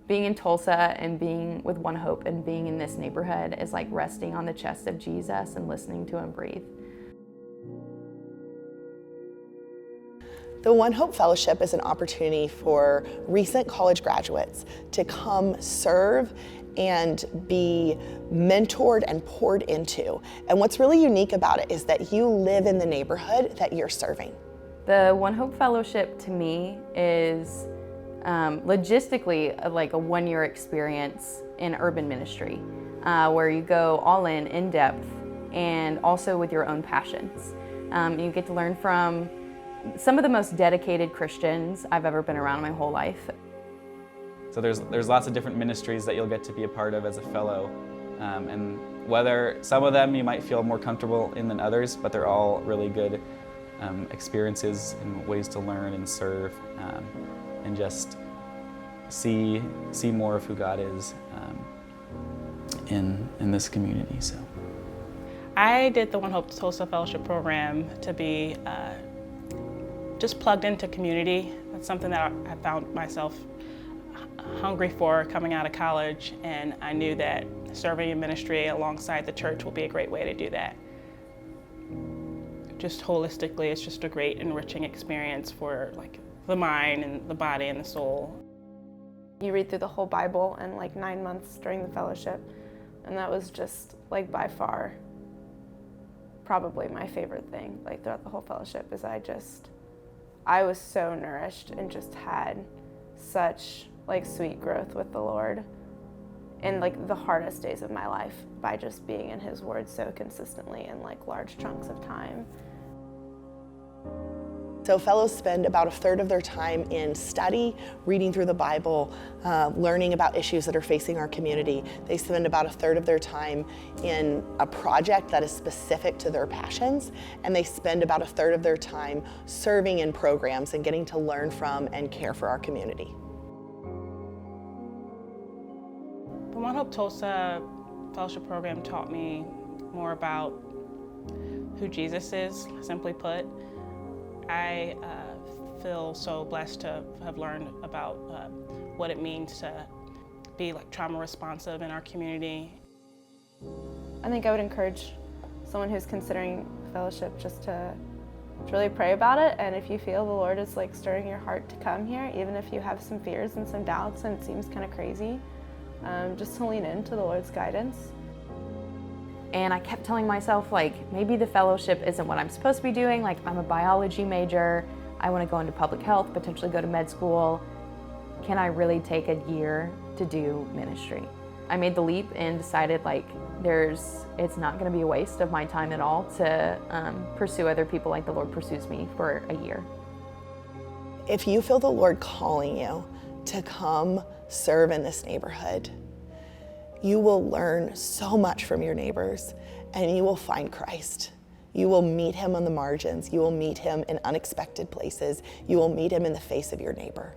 Being in Tulsa and being with One Hope and being in this neighborhood is like resting on the chest of Jesus and listening to him breathe. The One Hope Fellowship is an opportunity for recent college graduates to come serve and be mentored and poured into. And what's really unique about it is that you live in the neighborhood that you're serving. The One Hope Fellowship to me is logistically like a one-year experience in urban ministry where you go all in depth, and also with your own passions. You get to learn from some of the most dedicated Christians I've ever been around my whole life. So there's lots of different ministries that you'll get to be a part of as a fellow, and whether some of them you might feel more comfortable in than others, but they're all really good experiences and ways to learn and serve, and just see more of who God is in this community. So I did the One Hope Tulsa Fellowship program to be just plugged into community. That's something that I found myself hungry for coming out of college, and I knew that serving in ministry alongside the church will be a great way to do that. Just holistically, it's just a great enriching experience for like the mind and the body and the soul. You read through the whole Bible in like 9 months during the fellowship, and that was just like by far probably my favorite thing like throughout the whole fellowship. Is I was so nourished and just had such like sweet growth with the Lord in like the hardest days of my life by just being in his word so consistently in like large chunks of time. So fellows spend about a third of their time in study, reading through the Bible, learning about issues that are facing our community. They spend about a third of their time in a project that is specific to their passions, and they spend about a third of their time serving in programs and getting to learn from and care for our community. The One Hope Tulsa Fellowship program taught me more about who Jesus is, simply put. I feel so blessed to have learned about what it means to be like trauma responsive in our community. I think I would encourage someone who's considering fellowship just to really pray about it, and if you feel the Lord is like stirring your heart to come here, even if you have some fears and some doubts and it seems kind of crazy, just to lean into the Lord's guidance. And I kept telling myself, like, maybe the fellowship isn't what I'm supposed to be doing. Like, I'm a biology major. I want to go into public health, potentially go to med school. Can I really take a year to do ministry? I made the leap and decided, like, it's not going to be a waste of my time at all to pursue other people like the Lord pursues me for a year. If you feel the Lord calling you to come serve in this neighborhood, you will learn so much from your neighbors, and you will find Christ. You will meet him on the margins. You will meet him in unexpected places. You will meet him in the face of your neighbor.